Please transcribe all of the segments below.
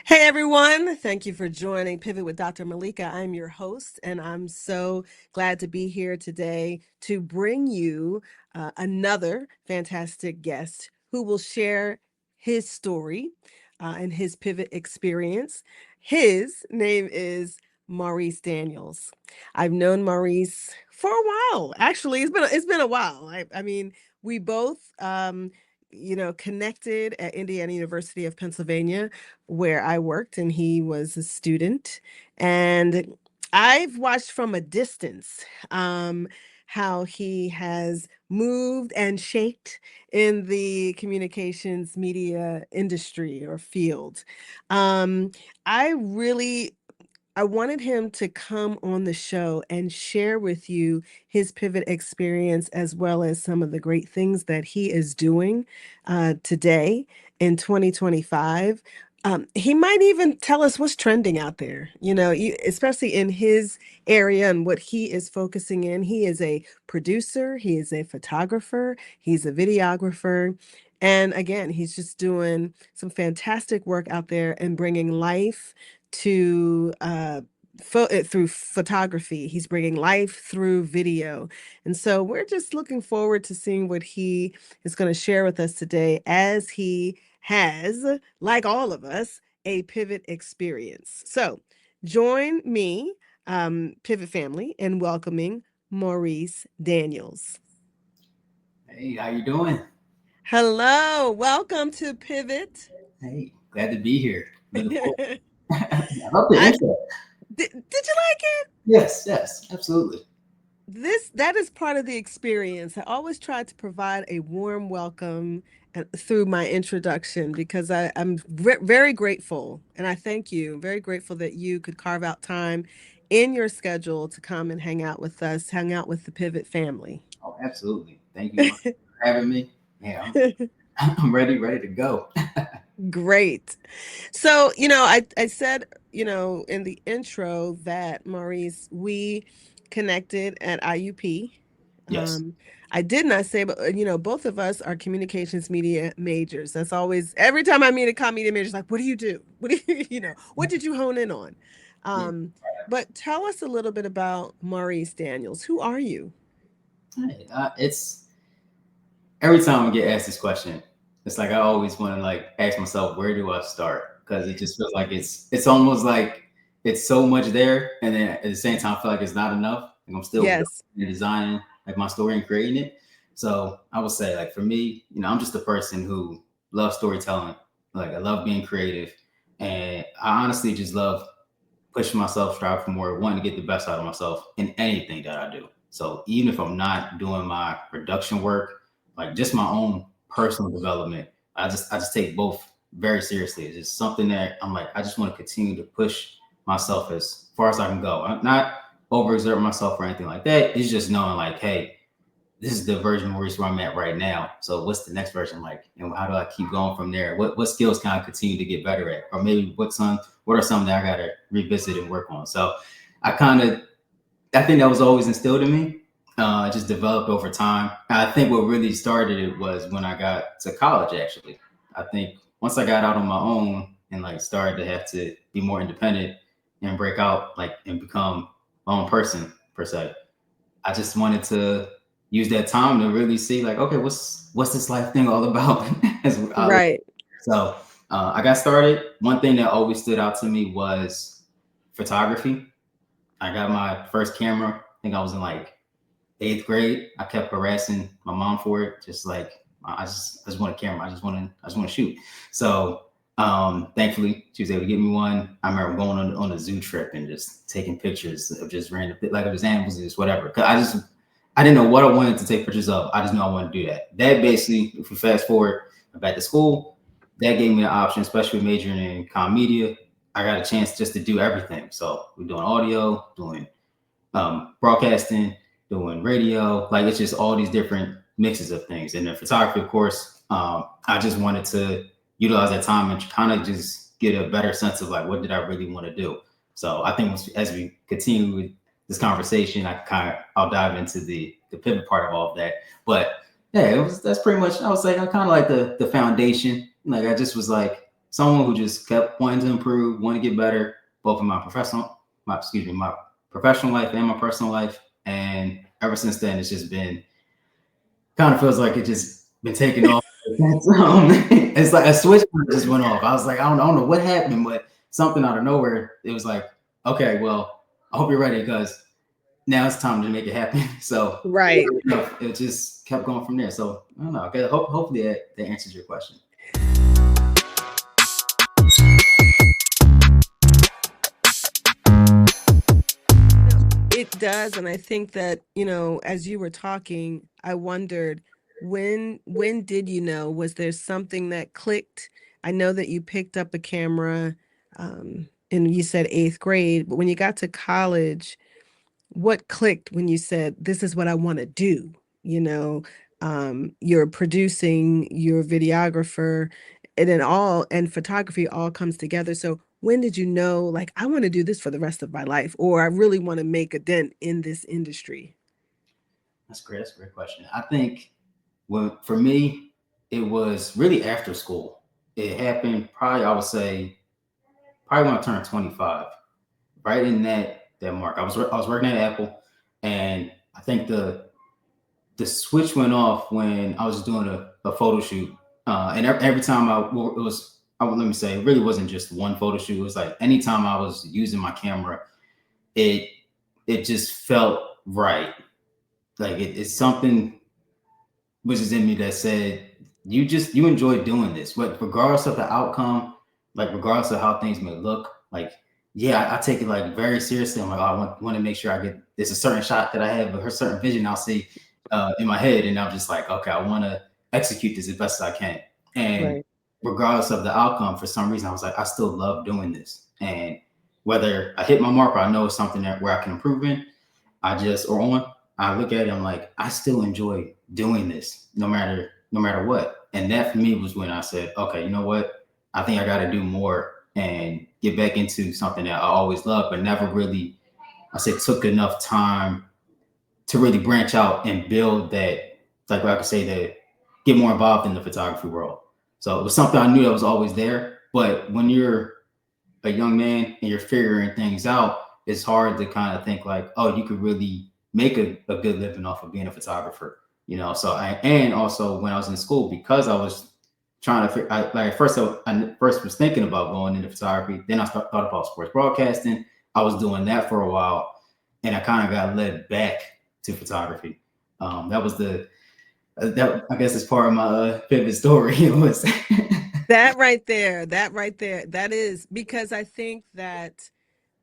Hey everyone, thank you for joining Pivot with Dr. Malika. I'm your host, and I'm so glad to be here today to bring you another fantastic guest who will share his story and his pivot experience. His name is Maurice Daniels. I've known Maurice for a while. Actually, it's been a while. I mean, we both connected at Indiana University of Pennsylvania where I worked, and he was a student. And I've watched from a distance how he has moved and shaped in the communications media industry or field. Um, I really I wanted him to come on the show and share with you his pivot experience as well as some of the great things that he is doing today in 2025. He might even tell us what's trending out there, especially in his area and what he is focusing in. He is a producer, he is a photographer, he's a videographer. And again, he's just doing some fantastic work out there and bringing life to through photography. He's bringing life through video. And so we're just looking forward to seeing what he is going to share with us today as he has, like all of us, a pivot experience. So join me, Pivot family, in welcoming Maurice Daniels. Hey, how you doing? Hello, welcome to Pivot. Hey, glad to be here. Looking forward. I I love the intro. did you like it? Yes, yes, absolutely. That is part of the experience. I always try to provide a warm welcome through my introduction because I'm very grateful, and I thank you. Very grateful that you could carve out time in your schedule to come and hang out with us, hang out with the Pivot family. Oh, absolutely. Thank you for having me. Yeah, I'm ready to go. Great. So, I said, in the intro that Maurice, we connected at IUP. Yes. Um, I did not say, but both of us are communications media majors. That's always every time I meet a media major, it's like, what do you do? What do you, what did you hone in on? Yeah. Um, but tell us a little bit about Maurice Daniels. Who are you? Hey, it's every time I get asked this question, it's like I always want to like ask myself, where do I start? Because it just feels like it's almost like it's so much there, and then at the same time, I feel like it's not enough. Like I'm still building Yes. and designing like my story and creating it. So I would say, like for me, I'm just a person who loves storytelling. Like I love being creative, and I honestly just love pushing myself, strive for more, wanting to get the best out of myself in anything that I do. So even if I'm not doing my production work, like just my own personal development, I just take both very seriously. It's just something that I'm like, I just want to continue to push myself as far as I can go. I'm not overexert myself or anything like that. It's just knowing like, hey, this is the version of Maurice where I'm at right now. So what's the next version like? And how do I keep going from there? What skills can I continue to get better at? Or maybe what are some that I gotta revisit and work on? So I think that was always instilled in me. Just developed over time. I think what really started it was when I got to college actually. I think once I got out on my own and like started to have to be more independent and break out like and become my own person per se. I just wanted to use that time to really see like, okay, what's this life thing all about? Right. So I got started. One thing that always stood out to me was photography. I got my first camera. I think I was in like eighth grade. I kept harassing my mom for it, just like I just want a camera. I just want to shoot. So thankfully she was able to get me one. I remember going on a zoo trip and just taking pictures of just random like it was animals, just whatever. Cause I didn't know what I wanted to take pictures of. I just knew I wanted to do that. That basically, if we fast forward back to school, that gave me the option, especially majoring in comm media. I got a chance just to do everything. So we're doing audio, doing broadcasting, doing radio. Like it's just all these different mixes of things. And then photography, of course, I just wanted to utilize that time and kind of just get a better sense of like what did I really want to do. So I think as we continue with this conversation, I'll dive into the pivot part of all of that. But yeah, that's pretty much I would say I kind of like the foundation. Like I just was like someone who just kept wanting to improve, want to get better, both in my professional life and my personal life. And ever since then, it's just been kind of feels like it just been taken off. It's like a switch just went off. I was like, I don't know what happened, but something out of nowhere, it was like, okay, well, I hope you're ready because now it's time to make it happen. So Right. it just kept going from there. So I don't know. Okay, hopefully that answers your question. It does, and I think that, as you were talking, I wondered when did you know? Was there something that clicked? I know that you picked up a camera, and you said 8th grade, but when you got to college, what clicked when you said, "This is what I wanna do?" You know, you're producing, you're a videographer, and photography all comes together. So when did you know, like, "I wanna do this for the rest of my life," or, "I really wanna make a dent in this industry?" That's great. That's a great question. I think for me, it was really after school. It happened probably, I would say, probably when I turned 25. Right in that mark. I was working at Apple, and I think the switch went off when I was doing a photo shoot. And every time let me say, it really wasn't just one photo shoot. It was like anytime I was using my camera, it it just felt right. Like it's something which is in me that said you enjoy doing this, but regardless of the outcome, like regardless of how things may look, like yeah, I take it like very seriously. I'm like, oh, want to make sure I get there's a certain shot that I have, a certain vision I'll see in my head, and I'm just like, okay, I want to execute this as best as I can, and Right. regardless of the outcome, for some reason, I was like, I still love doing this, and whether I hit my mark or I know it's something that where I can improve in, I look at it, I'm like, I still enjoy doing this no matter what. And that for me was when I said, okay, you know what? I think I gotta do more and get back into something that I always loved, but never really, I said, took enough time to really branch out and build that, like I could say that, get more involved in the photography world. So it was something I knew that was always there. But when you're a young man and you're figuring things out, it's hard to kind of think like, oh, you could really make a good living off of being a photographer, you know? And also when I was in school, because I was trying to, like at first, I first was thinking about going into photography. Then thought about sports broadcasting. I was doing that for a while and I kind of got led back to photography. That was that I guess is part of my pivot story. It was That is because I think that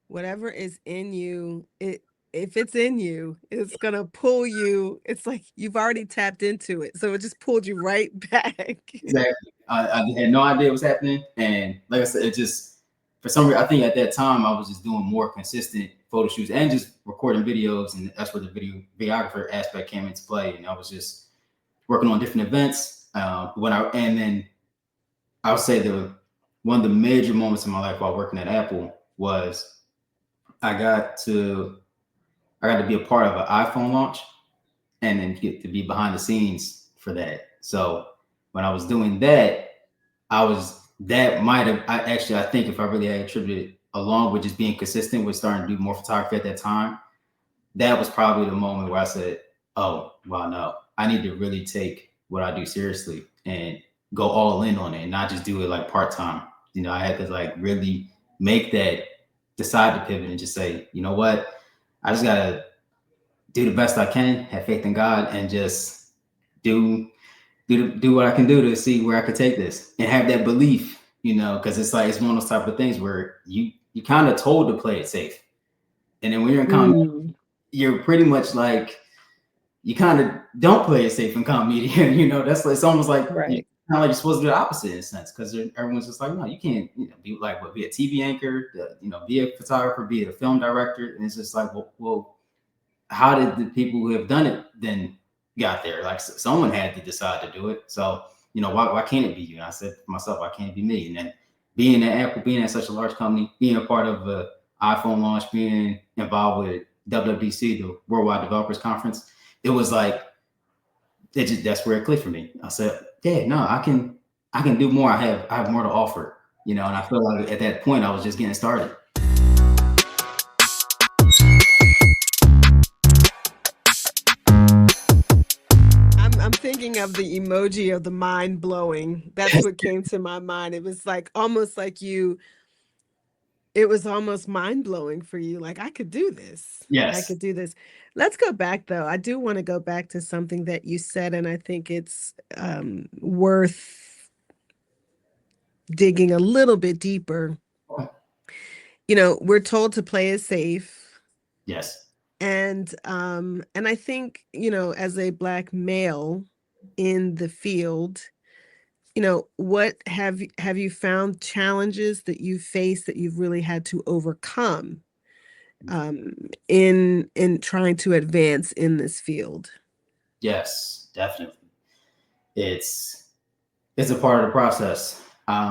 whatever is in you, if it's in you, it's gonna pull you. It's like you've already tapped into it, so it just pulled you right back. exactly. I had no idea what was happening, and like I said, it just for some reason I think at that time I was just doing more consistent photo shoots and just recording videos, and that's where the videographer aspect came into play. And I was just working on different events. And then I would say one of the major moments in my life while working at Apple was I got to I got to be a part of an iPhone launch and then get to be behind the scenes for that. So when I was doing that, that might have I think if I really had attributed along with just being consistent with starting to do more photography at that time, that was probably the moment where I said, "Oh, well, no, I need to really take what I do seriously and go all in on it, and not just do it like part time." You know, I had to like really make that decide to pivot and just say, "You know what? I just gotta do the best I can, have faith in God, and just do do what I can do to see where I could take this and have that belief." You know, because it's like it's one of those type of things where you kind of told to play it safe, and then when you're in comedy, Mm, you're pretty much like you kind of don't play it safe in comedy. You know, it's almost like you right. kind of like you're supposed to do the opposite in a sense because everyone's just like, no, you can't, be like, be a TV anchor, be a photographer, be a film director, and it's just like, well, how did the people who have done it then got there? Like someone had to decide to do it. So, why can't it be you? And I said to myself, why can't it be me? And then being at Apple, being at such a large company, being a part of a iPhone launch, being involved with WWDC, the Worldwide Developers Conference, it was like that's where it clicked for me. I said, yeah, no, I can do more. I have more to offer. And I feel like at that point I was just getting started. I'm thinking of the emoji of the mind blowing. That's what came to my mind. It was like almost like you, it was almost mind blowing for you. Like, I could do this. I Yes. could do this. Let's go back though. I do want to go back to something that you said, and I think it's worth digging a little bit deeper. We're told to play it safe. Yes. And I think, as a Black male in the field, what have you found challenges that you face that you've really had to overcome in trying to advance in this field? Yes, definitely. It's it's a part of the process.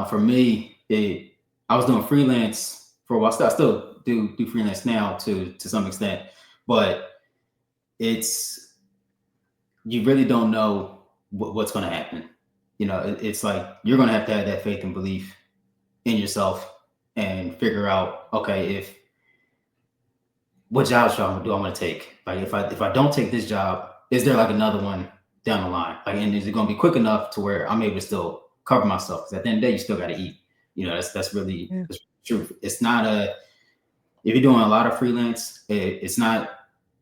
For me, I was doing freelance for a while. I still do freelance now to some extent, but it's you really don't know what's going to happen. It's like you're going to have that faith and belief in yourself and figure out, okay, if what job do I want to take? Like if I don't take this job, is there like another one down the line? Like, and is it going to be quick enough to where I'm able to still cover myself? Because at the end of the day, you still got to eat. That's really Yeah. that's true. It's not a if you're doing a lot of freelance, it's not.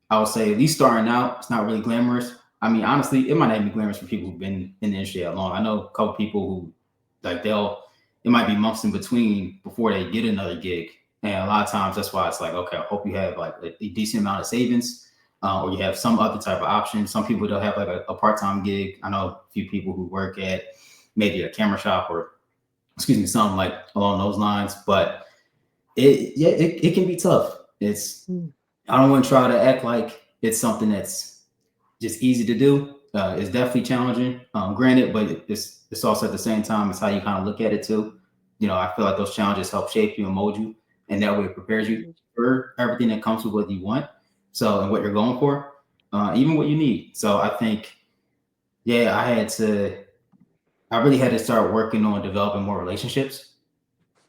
I would say at least starting out, it's not really glamorous. I mean, honestly, it might not be glamorous for people who've been in the industry that long. I know a couple people who like it might be months in between before they get another gig. And a lot of times that's why it's like, okay, I hope you have like a decent amount of savings, or you have some other type of option. Some people don't have like a part-time gig. I know a few people who work at maybe a camera shop or excuse me, something like along those lines. But it can be tough. Mm. I don't want to try to act like it's something that's just easy to do. It's definitely challenging, granted, but it's also at the same time it's how you kind of look at it too. I feel like those challenges help shape you and mold you, and that way it prepares you for everything that comes with what you want. So and what you're going for, even what you need. So I think, yeah, I really had to start working on developing more relationships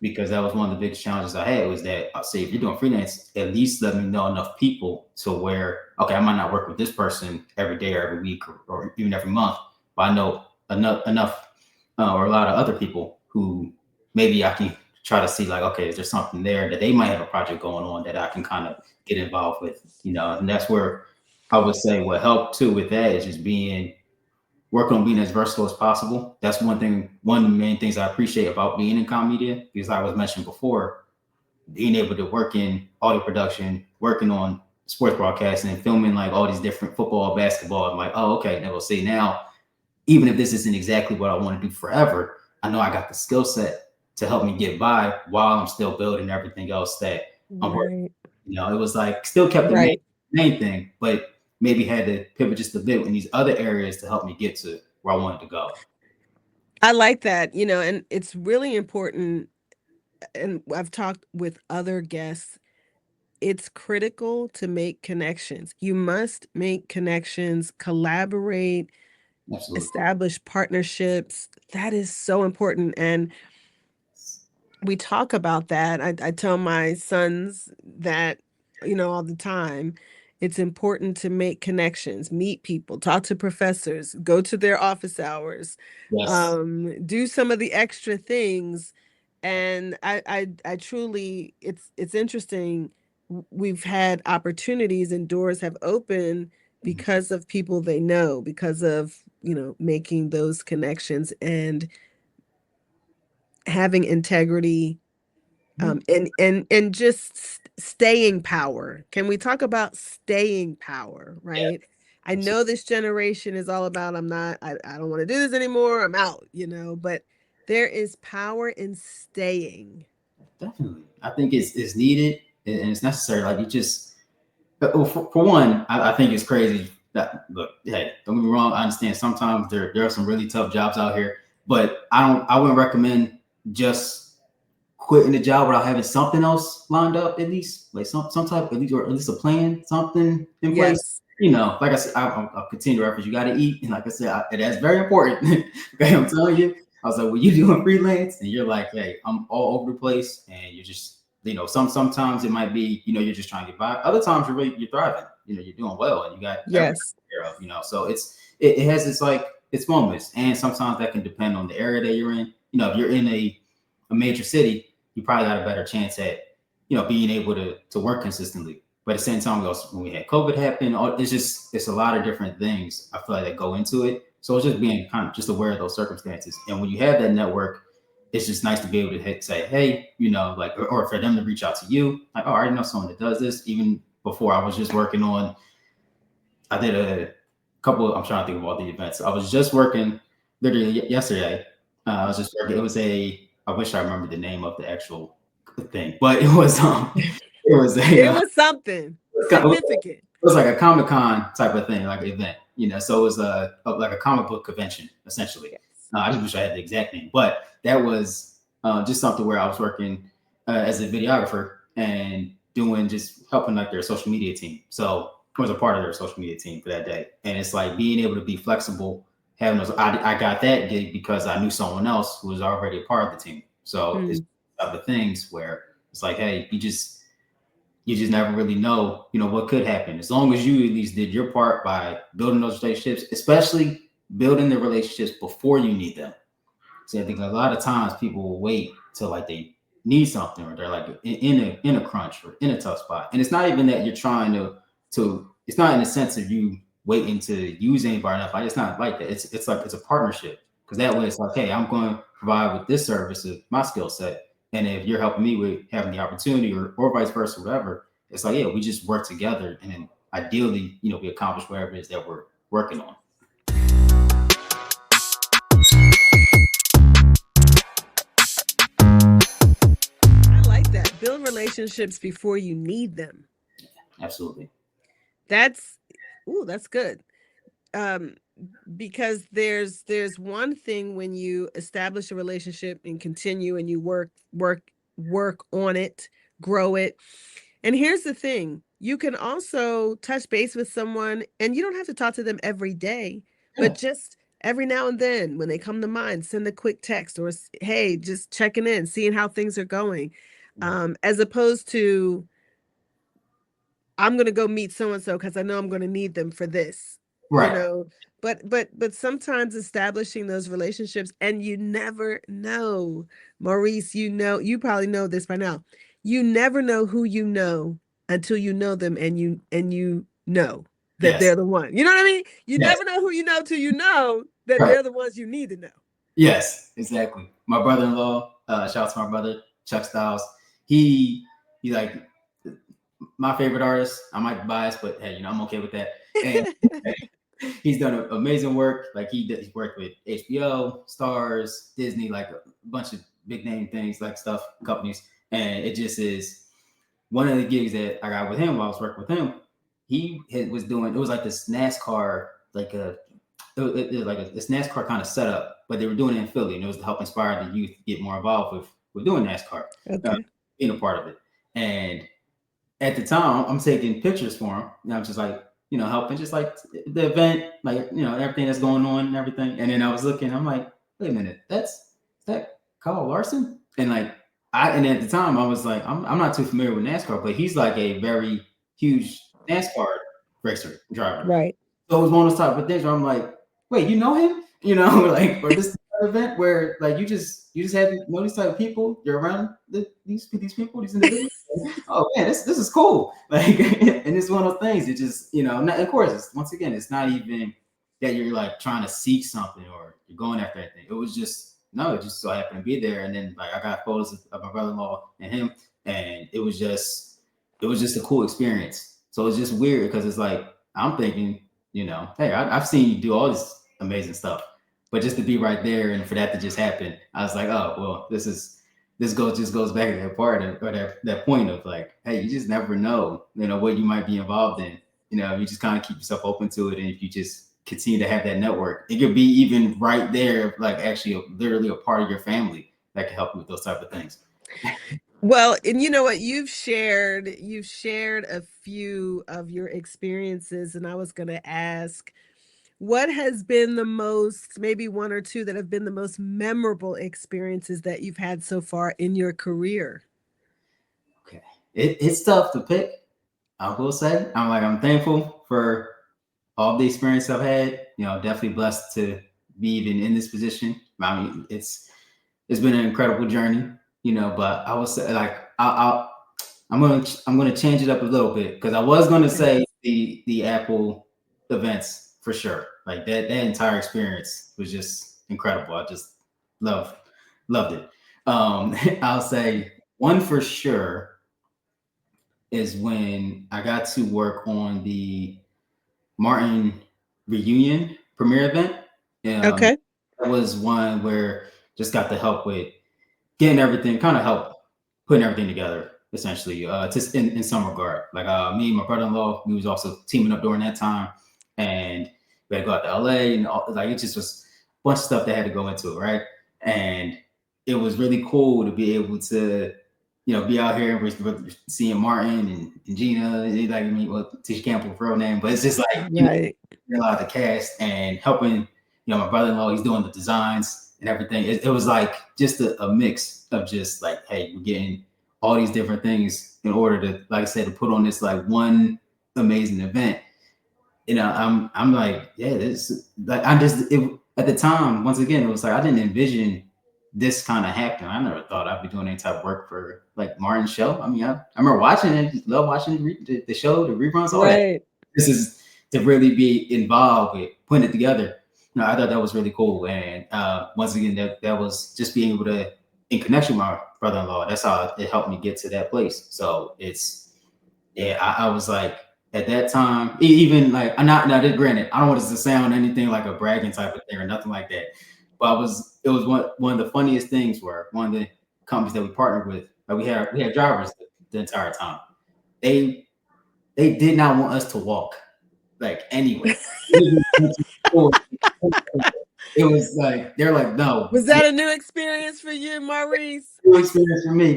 because that was one of the biggest challenges I had was that I'll say if you're doing freelance, at least let me know enough people to where okay, I might not work with this person every day or every week or even every month, but I know enough or a lot of other people who maybe I can try to see like okay, is there something there that they might have a project going on that I can kind of get involved with, and that's where I would say what helped too with that is just work on being as versatile as possible. That's one of the main things I appreciate about being in comedy because like I was mentioned before, being able to work in audio production, working on sports broadcasting and filming like all these different football, basketball. I'm like, oh, okay. And we'll see now, even if this isn't exactly what I want to do forever, I know I got the skill set to help me get by while I'm still building everything else that I'm working. Right. It was like still kept the main Right. main thing, but maybe had to pivot just a bit in these other areas to help me get to where I wanted to go. I like that, and it's really important. And I've talked with other guests. It's critical to make connections. You must make connections, collaborate, Absolutely. establish partnerships. That is so important. And we talk about that. I tell my sons that, all the time. It's important to make connections, meet people, talk to professors, go to their office hours, Yes. do some of the extra things. And I truly, it's interesting. We've had opportunities and doors have opened Mhm. because of people they know, because of, making those connections and having integrity, Mhm. and just staying power. Can we talk about staying power, Yeah. right? I know Absolutely. this generation is all about I don't want to do this anymore. I'm out, but there is power in staying. Definitely. I think it's needed and it's necessary. Like you just well, for one, I think it's crazy that look, hey, don't get me wrong, I understand sometimes there are some really tough jobs out here, but I wouldn't recommend just quitting the job without having something else lined up at least, like some type at least or at least a plan, something in place. Yes. Like I said, I'll continue to reference. You got to eat, and like I said, that's very important. Okay, I'm telling you. I was like, well, you doing freelance? And you're like, hey, I'm all over the place, and you're just, sometimes it might be, you're just trying to get by. Other times you're thriving. You're doing well, and you got everything Yes. taken care of. So it has its moments, and sometimes that can depend on the area that you're in. If you're in a major city, you probably got a better chance at being able to work consistently. But at the same time, when we had COVID happen, it's a lot of different things I feel like that go into it. So it's just being kind of just aware of those circumstances. And when you have that network, it's just nice to be able to say, hey, like, or for them to reach out to you, like, oh, I already know someone that does this. Even before I was just working on, I did a couple. I'm trying to think of all the events. I was just working literally yesterday. I was just working. It was I wish I remember the name of the actual thing, but it was a, It was something significant. it was like a Comic Con type of thing, like event, So it was like a comic book convention, essentially. Yes. I just wish I had the exact name, but that was just something where I was working as a videographer and doing just helping like their social media team. So I was a part of their social media team for that day, and it's like being able to be flexible. Having those, I got that gig because I knew someone else who was already a part of the team. So it's other things where it's like, hey, you just never really know, what could happen. As long as you at least did your part by building those relationships, especially building the relationships before you need them. So I think a lot of times people will wait till like they need something or they're like in a crunch or in a tough spot. And it's not even that you're trying to it's not in the sense of you waiting to use anybody enough. It's not like that. It's like it's a partnership. Because that way it's like, hey, I'm going to provide with this service of my skill set. And if you're helping me with having the opportunity or vice versa, whatever, it's like, yeah, we just work together and then ideally, we accomplish whatever it is that we're working on. I like that. Build relationships before you need them. Absolutely. That's that's good. Um because there's one thing when you establish a relationship and continue and you work on it, grow it. And here's the thing, you can also touch base with someone and you don't have to talk to them every day, but Yeah. just every now and then when they come to mind, send a quick text or hey, just checking in, seeing how things are going. As opposed to I'm going to go meet so and so because I know I'm going to need them for this, you Right. know. But sometimes establishing those relationships, and you never know, Maurice. You probably know this by now. You never know who you know until you know them, and you know that Yes. they're the one. You know what I mean? You Yes. never know who you know till you know that Right. they're the ones you need to know. Yes, exactly. My brother-in-law, shout out to my brother, Chuck Styles. He like my favorite artist. I might be biased, but hey, I'm okay with that. And he's done amazing work. Like he's worked with HBO, Stars, Disney, like a bunch of big name things, like stuff, companies. And it just is one of the gigs that I got with him while I was working with him. Was doing, it was like this NASCAR, like it was like this NASCAR kind of setup, but they were doing it in Philly, and it was to help inspire the youth to get more involved with doing NASCAR, Okay. being a part of it. And at the time, I'm taking pictures for him, and I'm just like, helping, just like the event, like everything that's going on and everything. And then I was looking, I'm like, wait a minute, is that Kyle Larson? And like and at the time, I was like, I'm not too familiar with NASCAR, but he's like a very huge NASCAR racer driver. Right. So it was one of those type of things where I'm like, wait, you know him? Like, or this event where like you just have know these type of people, you're around these people, these individuals. Oh man, this is cool. Like, and it's one of those things. It just not, of course, once again, it's not even that you're like trying to seek something or you're going after anything. It was just no, it just so happened to be there. And then like I got photos of my brother-in-law and him, and it was just a cool experience. So it's just weird because it's like I'm thinking, hey, I've seen you do all this amazing stuff, but just to be right there and for that to just happen, I was like, oh well, this goes back to that part or that point of like, hey, you just never know, what you might be involved in. You just kind of keep yourself open to it, and if you just continue to have that network, it could be even right there, like actually literally a part of your family that can help you with those type of things. Well, and you know what, you've shared a few of your experiences, and I was going to ask, what has been the most, maybe one or two that have been the most memorable experiences that you've had so far in your career? Okay, it's tough to pick. I will say, I'm thankful for all the experience I've had. Definitely blessed to be even in this position. I mean, it's been an incredible journey. But I would say like I'm gonna change it up a little bit because I was gonna Okay. say the Apple events for sure. Like that entire experience was just incredible. I just loved loved it. I'll say one for sure is when I got to work on the Martin reunion premiere event. Um, Okay. that was one where just got to help with getting everything, kind of help putting everything together, essentially, just in some regard. Like me and my brother-in-law, we was also teaming up during that time, and we had to go out to LA, and like it just was a bunch of stuff that had to go into it, right? And it was really cool to be able to, be out here and we're seeing Martin and Gina, like I mean, well, Tisha Campbell's real name, but it's just like Right. a lot of the cast and helping, my brother-in-law, he's doing the designs and everything. It was like just a mix of just like, hey, we're getting all these different things in order to, like I said, to put on this like one amazing event. I'm like, yeah, this like at the time, once again, it was like I didn't envision this kind of happening. I never thought I'd be doing any type of work for like Martin's show. I mean, I remember watching it, just love watching the show, the reruns, all that. Right. This is to really be involved with putting it together. I thought that was really cool. And once again, that was just being able to, in connection with my brother-in-law, that's how it helped me get to that place. So yeah, I was like, at that time, even like, I'm not, now, granted, I don't want this to sound anything like a bragging type of thing or nothing like that. But it was one of the funniest things where one of the companies that we partnered with, like we had drivers the entire time. They they did not want us to walk like anywhere. It was like they're like, no, Was that a new experience for you, Maurice? new experience for me.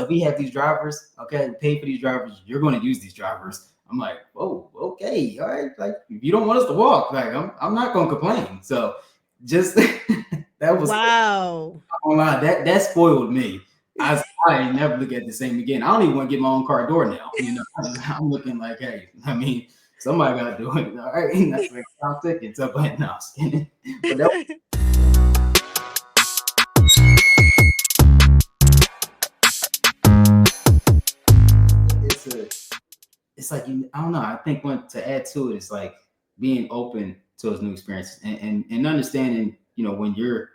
We have these drivers. Okay, we pay for these drivers. You're going to use these drivers. I'm like, oh, okay, all right. Like, if you don't want us to walk, like, I'm not going to complain. So, just that was Wow. online. That spoiled me. I ain't never look at the same again. I don't even want to get my own car door now. I'm looking like, hey, I mean, somebody got to do it. All right, that's like I'm thinking. So, but no, but that it's a it's like I don't know. I think when to add to it, it's like being open to those new experiences and understanding, when you're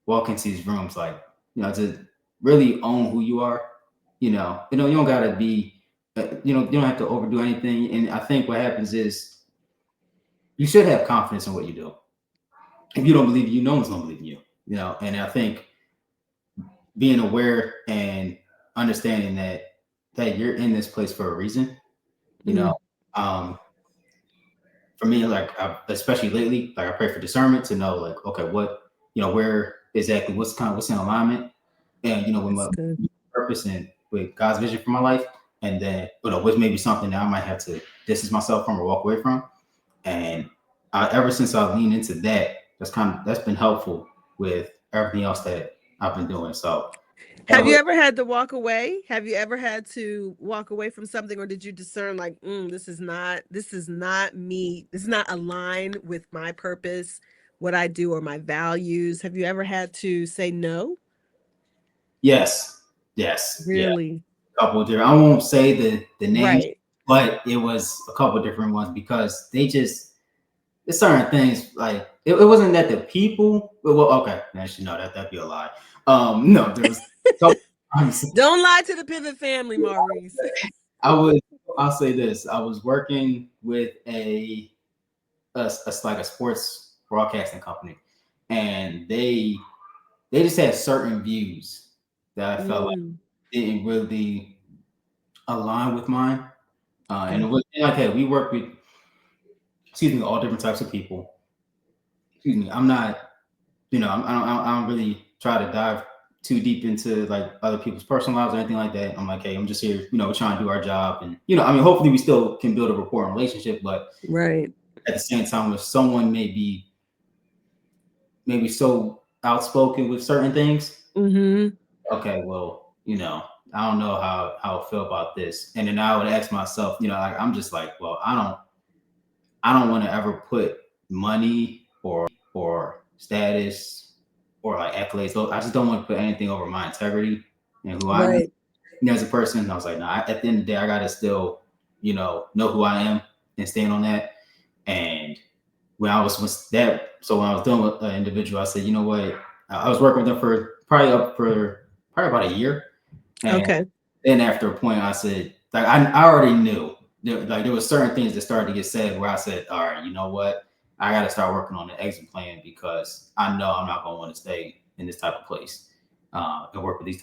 walking into these rooms, like, to really own who you are. You don't gotta be, you don't have to overdo anything. And I think what happens is you should have confidence in what you do. If you don't believe in you, no one's gonna believe in you. And I think being aware and understanding that you're in this place for a reason. You know, Mm, um, for me, like especially lately, like I pray for discernment to know, like, okay, where exactly, what's in alignment, and with that's my good. purpose and with God's vision for my life, and then what's maybe something that I might have to distance myself from or walk away from, and ever since I leaned into that, that's been helpful with everything else that I've been doing. So that Have was you ever had to walk away? Have you ever had to walk away from something, or did you discern like, this is not me. This is not aligned with my purpose, what I do, or my values. Have you ever had to say no? yes, yes, yeah. Really? Couple of different. I won't say the names, Right. but it was a couple of different ones because there's certain things like it wasn't that the people. Well, okay, actually no, that'd be a lie. No, there was a couple times. Don't lie to the pivot family, Maurice. I was. I'll say this. I was working with like a sports broadcasting company, and they just had certain views that I felt like Mm, didn't really align with mine. And it okay. was like, hey, we work with, excuse me, all different types of people. Excuse me, I'm not, I don't really try to dive too deep into like other people's personal lives or anything like that. I'm like, hey, I'm just here, we're trying to do our job, and I mean, hopefully we still can build a rapport and relationship, but Right. at the same time, if someone may be maybe so outspoken with certain things, Mm-hmm. okay, well, I don't know how I feel about this. And then I would ask myself, like I'm just like, well, I don't want to ever put money or status or like accolades. I just don't want to put anything over my integrity and who I am Right. as a person. And I was like, no, at the end of the day, I gotta still, know who I am and stand on that. And when I was dealing with an individual, I said, you know what? I was working with them for probably about a year. And Okay. then after a point, I said, like, I already knew there was certain things that started to get said where I said, all right, you know what? I got to start working on the exit plan because I know I'm not going to want to stay in this type of place and work with this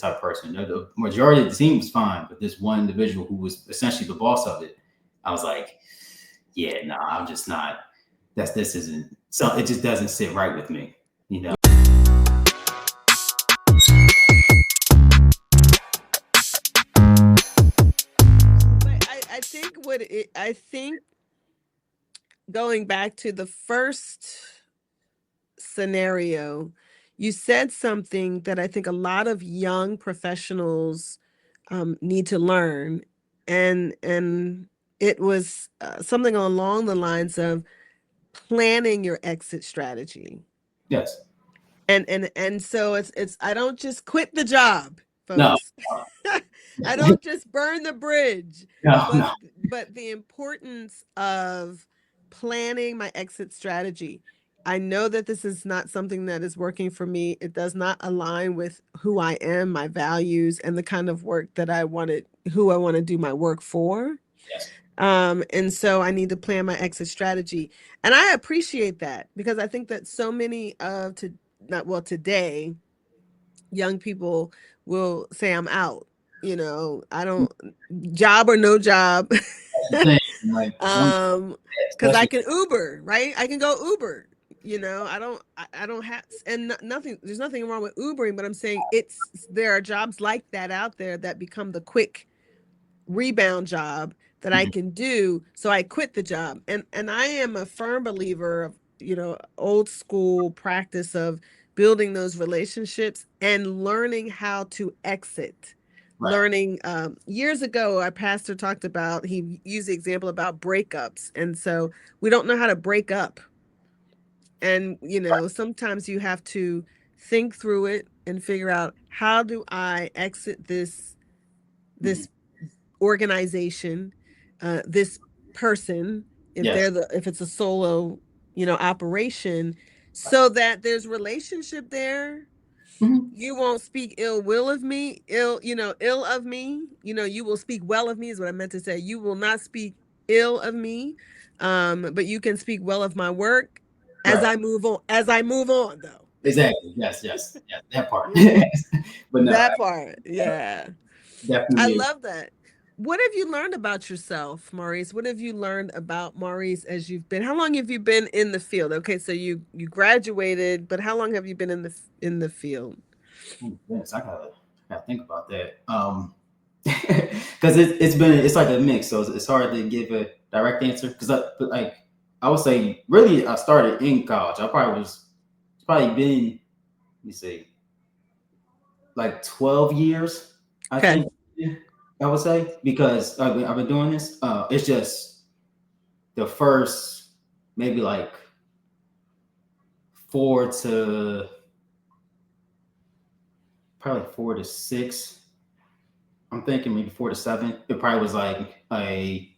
type of person. The majority of the team was fine, but this one individual who was essentially the boss of it, I was like, yeah, no, I'm just not. This isn't so. It just doesn't sit right with me, you know. But I think going back to the first scenario, you said something that I think a lot of young professionals need to learn, and it was something along the lines of planning your exit strategy. Yes. And so it's I don't just quit the job, No. folks. I don't just burn the bridge, No. but No. the importance of planning my exit strategy. I know that this is not something that is working for me. It does not align with who I am, my values, and the kind of work that I wanted, who I want to do my work for. Yes. And so I need to plan my exit strategy. And I appreciate that because I think that so many of to not well today, young people will say I'm out. I don't job or no job. That's the thing. Like one, um because I especially can Uber, right? I can go Uber. I don't have, and nothing, there's nothing wrong with Ubering, but I'm saying there are jobs like that out there that become the quick rebound job that I mhm, can do. So I quit the job. And I am a firm believer of, old school practice of building those relationships and learning how to exit. right. Learning years ago, our pastor talked about, he used the example about breakups. And so we don't know how to break up. And, sometimes you have to think through it and figure out, how do I exit Mhm. this organization, this person, Yes. if it's a solo, operation, Right. so that there's relationship there. Mhm. You won't speak ill will of me, ill of me. You will speak well of me is what I meant to say. You will not speak ill of me, but you can speak well of my work Right. as I move on, though. Exactly. Yes. Yes. Yes. That part. You know, But no, that part, yeah. I definitely. love that. What have you learned about yourself, Maurice? What have you learned about Maurice as you've been? How long have you been in the field? Okay, so you graduated, but how long have you been in the field? Oh, goodness, I gotta think about that. Because it's like a mix, so it's hard to give a direct answer. Because but like I would say, really, I started in college. It's probably been, let me see, like 12 years. I Okay. think I would say because I've been doing this. It's just the first maybe like 4 to probably 4 to 6. I'm thinking maybe 4 to 7. It probably was like it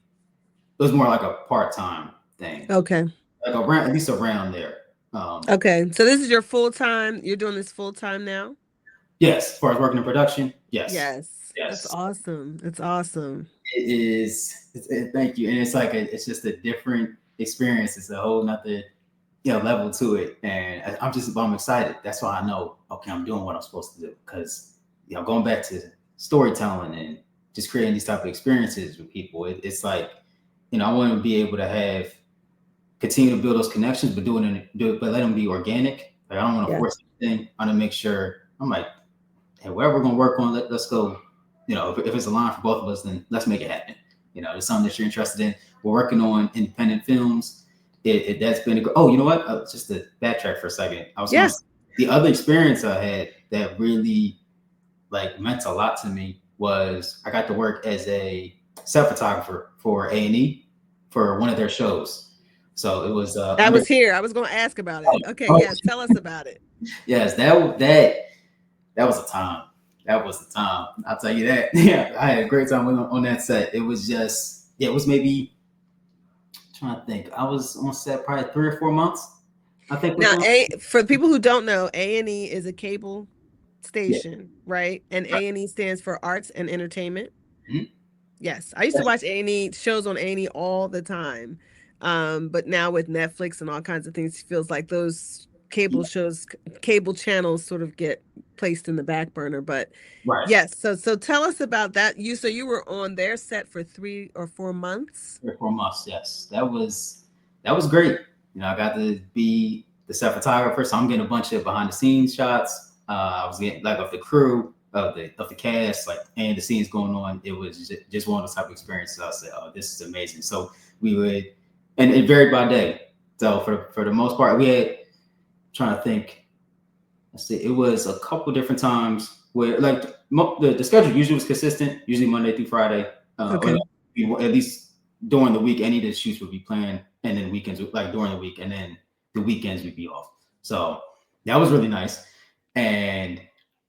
was more like a part time thing, Okay. like around at least around there. Okay. So this is your full time. You're doing this full time now? Yes, as far as working in production, yes, Yes. That's yes, awesome. That's awesome. it is. Thank you, and it's like it's just a different experience. It's a whole nother level to it, and I'm excited. That's why I know okay, I'm doing what I'm supposed to do because going back to storytelling and just creating these type of experiences with people, it's like I want to be able to have continue to build those connections, but but let them be organic. Like I don't want to Yeah. force anything. I want to make sure I'm like, hey, whatever we're gonna work on, let's go. If it's a line for both of us, then let's make it happen. there's something that you're interested in. We're working on independent films. That's been oh, you know what? Just to backtrack for a second, I was going Yeah. to the other experience I had that really like meant a lot to me was I got to work as a set photographer for A&E for one of their shows. So it was I under was here. I was going to ask about it. Okay, oh, yes, tell us about it. yes, that was a time. That was the time. I'll tell you that. Yeah, I had a great time on that set. It was just yeah, it was maybe trying to think. I was on set probably 3 or 4 months. I think with Now, them. for people who don't know, A&E is a cable Yeah, station, right? And right. A&E stands for Arts and Entertainment. Mhm. Yes, I used to watch A&E shows on A&E all the time. But now with Netflix and all kinds of things, it feels like those cable Yeah, shows, cable channels sort of get placed in the back burner. But right. yes, so tell us about that. You were on their set for 3 or 4 months. 3 or 4 months. Yes, that was great. I got to be the set photographer, so I'm getting a bunch of behind the scenes shots. I was getting like of the crew, of the cast, like and the scenes going on. It was just one of those type of experiences. I said, "Oh, this is amazing." So we would, and it varied by day. So for the most part, we had trying to think. Let's see, it was a couple different times where like the schedule usually was consistent, usually Monday through Friday, or Okay. at least during the week. Any of the shoots would be planned, and then weekends like during the week, and then the weekends would be off. So that was really nice, and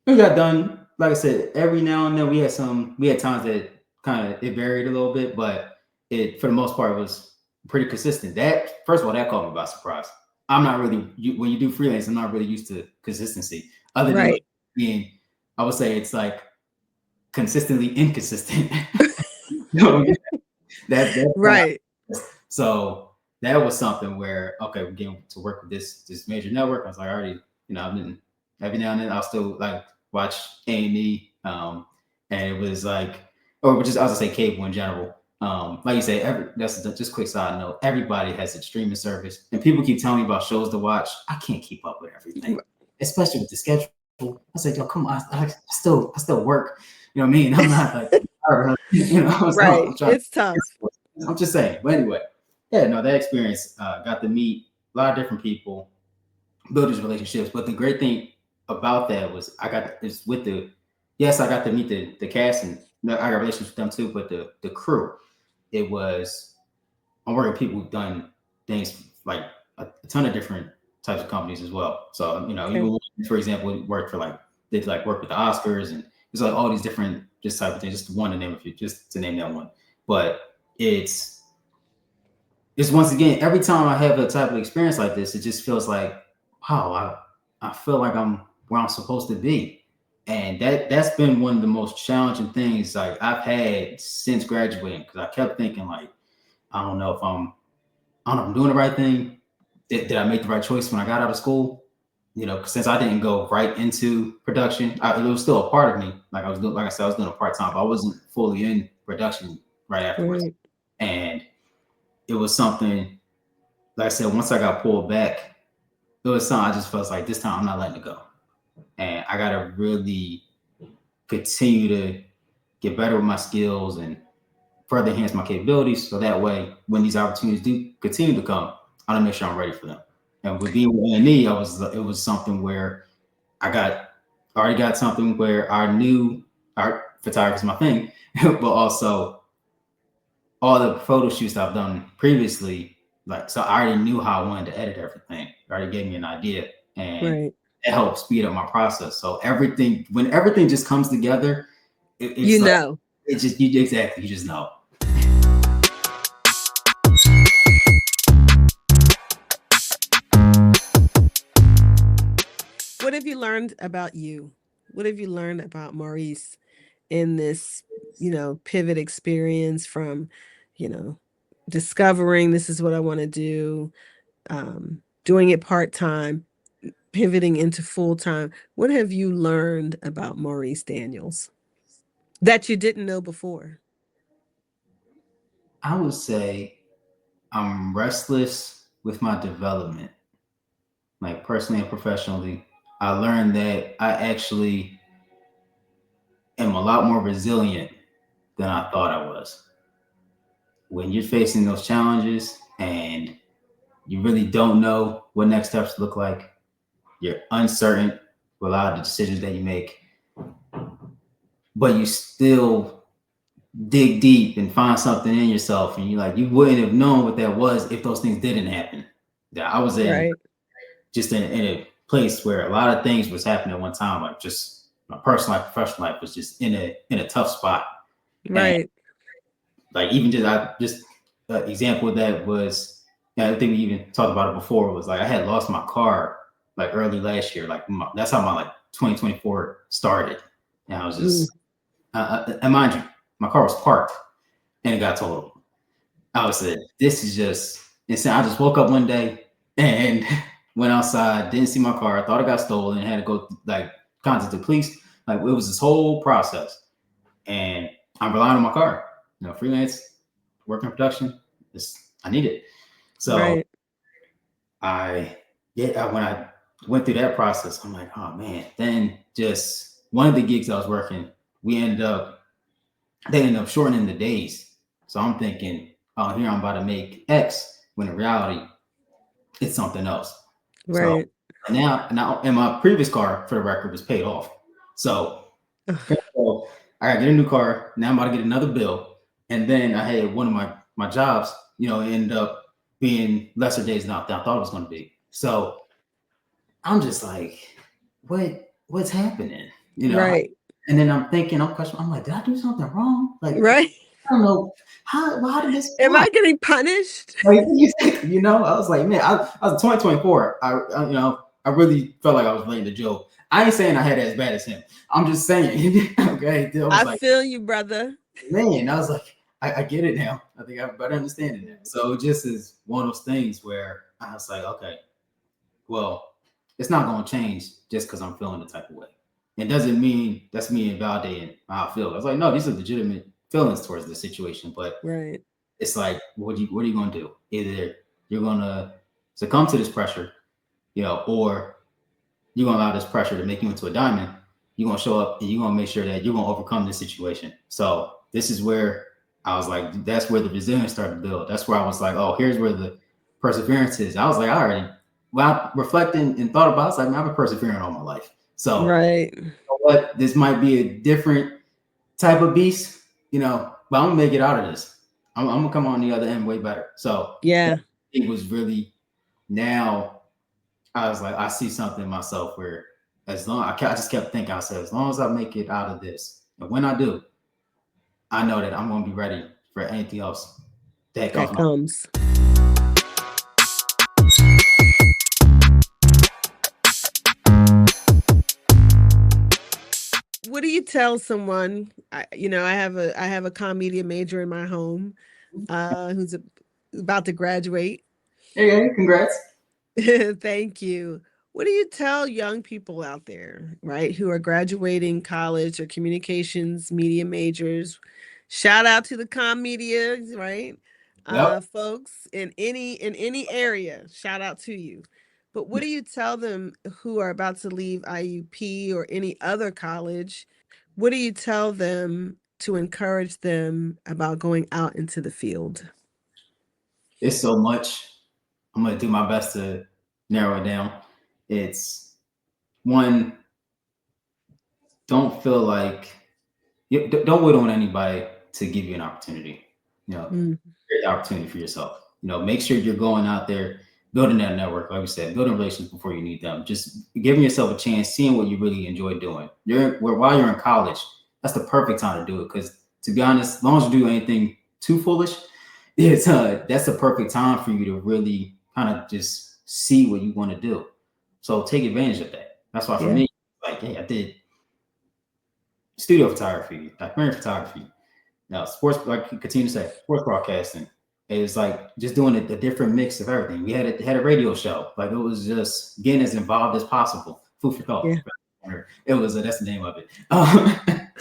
we got done. Like I said, every now and then we had times that kind of it varied a little bit, but it for the most part was pretty consistent. That first of all, that caught me by surprise. I'm not really when you do freelance. I'm not really used to consistency, other than like Right. being. I would say it's like consistently inconsistent. No, that's Right. so that was something where okay, we're getting to work with this major network. I was like, I already, I've been every now and then I'll still like watch A&E, and it was like, or just I'll just say cable in general. Like you say, that's just quick side note. Everybody has a streaming service, and people keep telling me about shows to watch. I can't keep up with everything, especially with the schedule. I said, yo, come on, I still work. You know what I mean? I'm not like, Right. I'm trying. It's tough. I'm just saying. But anyway, yeah, no, that experience got to meet a lot of different people, build these relationships. But the great thing about that was is with the yes, I got to meet the cast and I got relationships with them too. But the crew, it was I'm working with people who've done things like a ton of different types of companies as well. So Okay. even for example, work for like did like work with the Oscars and it's like all these different just type of things. Just one to name a few, just to name that one. But it's once again every time I have a type of experience like this, it just feels like wow, I feel like I'm where I'm supposed to be. And that's been one of the most challenging things like I've had since graduating because I kept thinking like I don't know if I don't know if I'm doing the right thing. Did I make the right choice when I got out of school? Since I didn't go right into production, it was still a part of me. Like I was doing, like I said, I was doing a part time, but I wasn't fully in production right afterwards. Right. And it was something, like I said, once I got pulled back, it was something I just felt like this time I'm not letting it go, and I gotta really continue to get better with my skills and further enhance my capabilities so that way when these opportunities do continue to come, I want to make sure I'm ready for them. And with being with A&E, it was something where I got already got something where I knew art photography is my thing, but also all the photo shoots I've done previously, like so I already knew how I wanted to edit everything. It already gave me an idea and Right. it helped speed up my process. So when everything just comes together, You it's like know. you just know. What have you learned about you? What have you learned about Maurice in this, pivot experience from, you know, discovering this is what I want to do, doing it part time, pivoting into full time? What have you learned about Maurice Daniels that you didn't know before? I would say I'm restless with my development, like personally and professionally. I learned that I actually am a lot more resilient than I thought I was. when you're facing those challenges and you really don't know what next steps look like, you're uncertain with a lot of the decisions that you make, but you still dig deep and find something in yourself, and you wouldn't have known what that was if those things didn't happen. Yeah, I was in Right. just in a place where a lot of things was happening at one time, like just my personal life, professional life was just in a tough spot. And Right. like even just example of that was, I think we even talked about it before, was like I had lost my car like early last year. Like that's how my like 2024 started. And I was Mm, just and mind you, my car was parked and it got totaled. I was said, this is just insane. I just woke up one day and went outside, didn't see my car, thought it got stolen, and had to go like contact the police. Like it was this whole process. And I'm relying on my car. Freelance, working production. I need it. So right. I when I went through that process, I'm like, oh man. Then just one of the gigs I was working, we ended up they ended up shortening the days. So I'm thinking, oh, here I'm about to make X, when in reality, it's something else. So Right. now, and my previous car, for the record, was paid off. So, Ugh, so I got to get a new car. Now I'm about to get another bill. And then I had one of my jobs, end up being lesser days than I thought it was going to be. So I'm just like, what's happening? You know, right. and then I'm thinking, I'm questioning, I'm like, did I do something wrong? Like, Right. I don't know how did this Am fly? I getting punished? Like, I was like, man, I was 2024. I really felt like I was playing the joke. I ain't saying I had it as bad as him. I'm just saying, okay. I was I like, feel you, brother. man, I was like, I get it now. I think I have a better understanding now. So it just is one of those things where I was like, okay, well, it's not going to change just because I'm feeling the type of way. It doesn't mean that's me invalidating how I feel. I was like, no, these are legitimate feelings towards the situation, but Right. it's like, what are you going to do? Either you're going to succumb to this pressure, or you're going to allow this pressure to make you into a diamond. You're going to show up and you're going to make sure that you're going to overcome this situation. So this is where I was like, that's where the resilience started to build. That's where I was like, oh, here's where the perseverance is. I was like, I already, well, I reflecting and thought about it, I was like, man, I've been persevering all my life. So Right. what, this might be a different type of beast, but I'm gonna make it out of this. I'm gonna come on the other end way better. So Yeah. it was really, now I was like, I see something in myself where, I just kept thinking, I said, as long as I make it out of this, and when I do, I know that I'm gonna be ready for anything else that comes That my. comes. What do you tell someone? I have a comm media major in my home, who's about to graduate. Hey, congrats. Thank you. What do you tell young people out there, right, who are graduating college or communications media majors? Shout out to the comm media, right? Yep. Folks in any area, shout out to you. But what do you tell them who are about to leave IUP or any other college? What do you tell them to encourage them about going out into the field? It's so much. I'm gonna do my best to narrow it down. It's one, don't feel like don't wait on anybody to give you an opportunity. Mm, Create the opportunity for yourself. Make sure you're going out there, building that network, like we said, building relations before you need them. Just giving yourself a chance, seeing what you really enjoy doing. While you're in college, that's the perfect time to do it. Because to be honest, as long as you do anything too foolish, that's the perfect time for you to really kind of just see what you want to do. So take advantage of that. That's why for yeah. me, like, hey, I did studio photography, documentary photography. Now, sports, like you continue to say, sports broadcasting is like just doing a different mix of everything. We had a radio show, like it was just getting as involved as possible. Food for thought. Yeah. It was that's the name of it.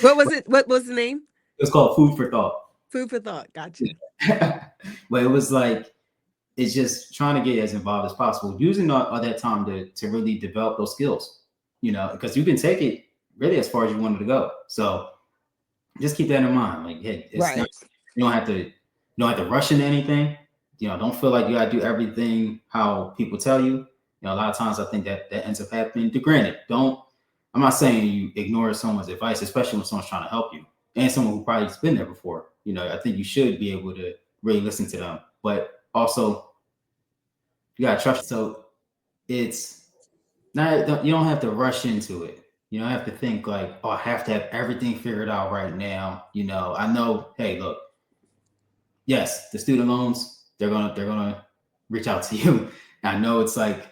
What was it? What was the name? It was called Food for Thought. Food for thought. Gotcha. But it was like it's just trying to get as involved as possible, using all that time to really develop those skills. Because you can take it really as far as you wanted to go. So just keep that in mind. Like, hey, it's not, Right. you don't have to You don't have to rush into anything. Don't feel like you gotta do everything how people tell you. A lot of times I think that ends up happening. Granted, don't. I'm not saying you ignore someone's advice, especially when someone's trying to help you and someone who probably's been there before. I think you should be able to really listen to them, but also you gotta trust. So it's not. You don't have to rush into it. You don't have to think like, oh, I have to have everything figured out right now. I know. Hey, look, yes, the student loans, they're gonna reach out to you. And I know it's like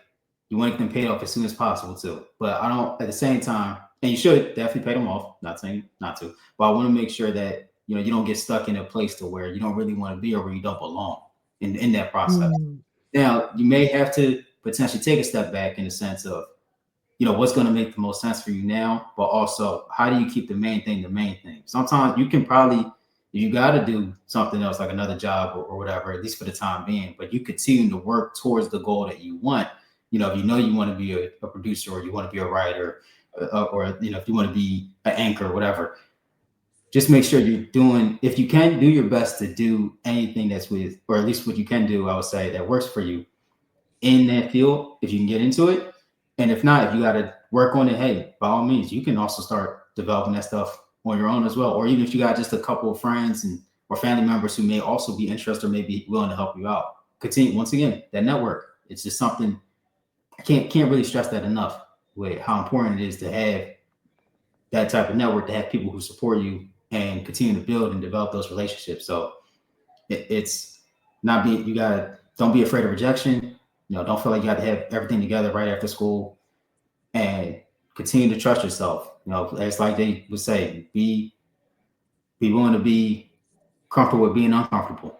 you want them paid off as soon as possible too. But I don't at the same time, and you should definitely pay them off. Not saying not to, but I want to make sure that you don't get stuck in a place to where you don't really want to be or where you don't belong in that process. Mm. Now you may have to potentially take a step back in the sense of what's going to make the most sense for you now, but also how do you keep the main thing the main thing. Sometimes you can probably, if you got to do something else like another job or whatever, at least for the time being, but you continue to work towards the goal that you want. If you want to be a producer or you want to be a writer, or if you want to be an anchor or whatever, just make sure you're doing, if you can, do your best to do anything that's with, or at least what you can do, I would say, that works for you in that field if you can get into it. And if not, if you got to work on it, hey, by all means, you can also start developing that stuff on your own as well. Or even if you got just a couple of friends and or family members who may also be interested or may be willing to help you out. Continue once again, that network. It's just something I can't really stress that enough with how important it is to have that type of network, to have people who support you and continue to build and develop those relationships. So it's not being, you gotta, don't be afraid of rejection. Don't feel like you got to have everything together right after school, and continue to trust yourself. It's like they would say, be willing to be comfortable with being uncomfortable.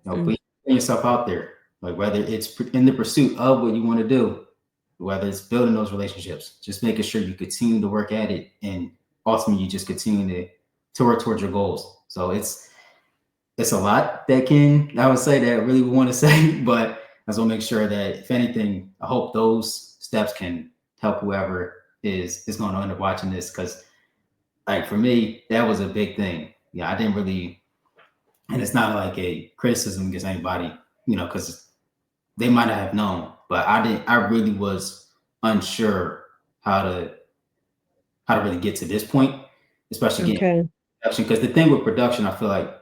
Mm. Put yourself out there, like whether it's in the pursuit of what you want to do, whether it's building those relationships, just making sure you continue to work at it, and ultimately you just continue to work towards your goals. So it's a lot that I would say that I really want to say, but I just want to make sure that if anything, I hope those steps can help whoever is going to end up watching this. Cause like for me, that was a big thing. Yeah, I didn't really, and it's not like a criticism against anybody, cause they might not have known, but I really was unsure how to, really get to this point, especially getting Okay. production. Because the thing with production, I feel like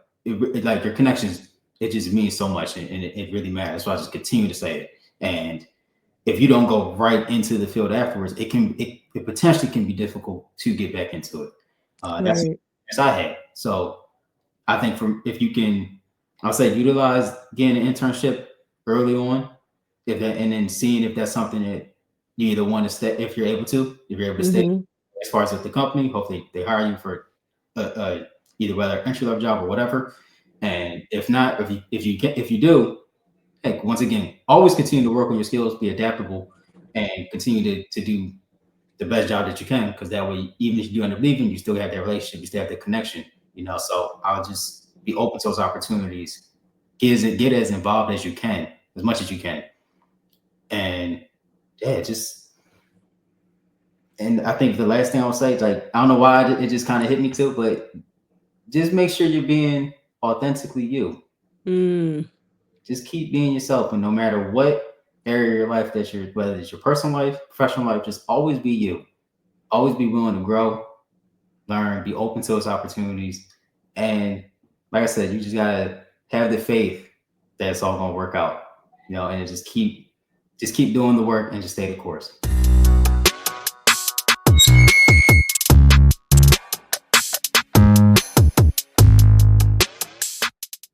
like your connections, it just means so much, and it really matters. So I just continue to say it. And if you don't go right into the field afterwards, it potentially can be difficult to get back into it. That's Right. as I had. So I think from if you can, I'll say utilize getting an internship early on, if that, and then seeing if that's something that you either want to stay, if you're able to, if you're able to stay Mm-hmm. as far as with the company, hopefully they hire you for either whether entry level job or whatever. And if not, if you do, hey, once again, always continue to work on your skills, be adaptable, and continue to do the best job that you can. Because that way, even if you do end up leaving, you still have that relationship, you still have the connection. So I'll just be open to those opportunities. Get as involved as you can, as much as you can, and yeah, just. And I think the last thing I'll say is like I don't know why it just kind of hit me too, but just make sure you're being authentically you. Mm. Just keep being yourself, and no matter what area of your life that you're, whether it's your personal life, professional life, just always be you. Always be willing to grow, learn, be open to those opportunities, and like I said, you just gotta have the faith that it's all gonna work out. And just keep doing the work and just stay the course.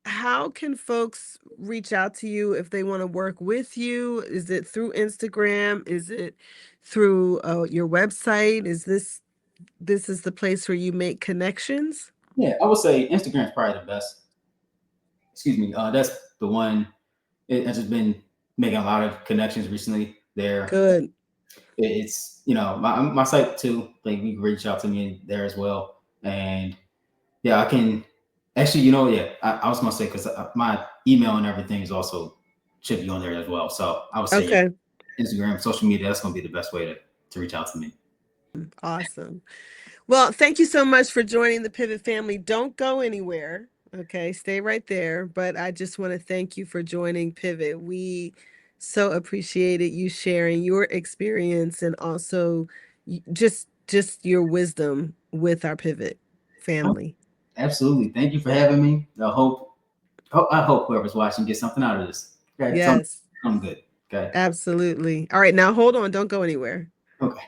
How can folks reach out to you if they want to work with you? Is it through Instagram? Is it through your website? This is the place where you make connections? Yeah, I would say Instagram is probably the best. Excuse me. That's the one. I've just been making a lot of connections recently there. Good. It's my site too. Like you can reach out to me there as well, and yeah, I can actually. Yeah, I was gonna say because my email and everything is also should be on there as well. So I would say Okay. yeah, Instagram, social media. That's gonna be the best way to reach out to me. Awesome. Well, thank you so much for joining the Pivot family. Don't go anywhere. Okay, stay right there. But I just want to thank you for joining Pivot. We so appreciated you sharing your experience and also just your wisdom with our Pivot Oh, family. absolutely. Thank you for having me. I hope whoever's watching gets something out of this. Okay, Yes, something good. Okay, absolutely. All right, now hold on, don't go anywhere. okay.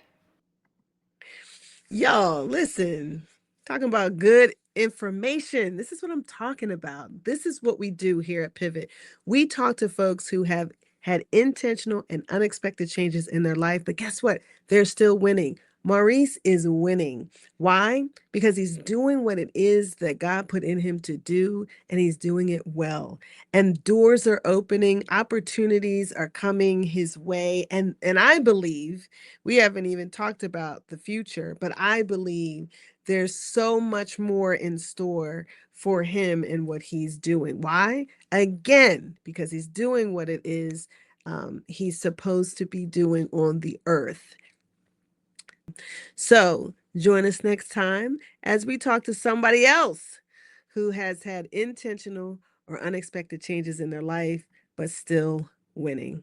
Y'all, listen, talking about good information. This is what I'm talking about. This is what we do here at Pivot. We talk to folks who have had intentional and unexpected changes in their life, but guess what? They're still winning. Maurice is winning. Why? Because he's doing what it is that God put in him to do, and he's doing it well. And doors are opening, opportunities are coming his way, and I believe we haven't even talked about the future, but I believe there's so much more in store for him and what he's doing. Why? Again, because he's doing what it is he's supposed to be doing on the earth. So join us next time as we talk to somebody else who has had intentional or unexpected changes in their life, but still winning.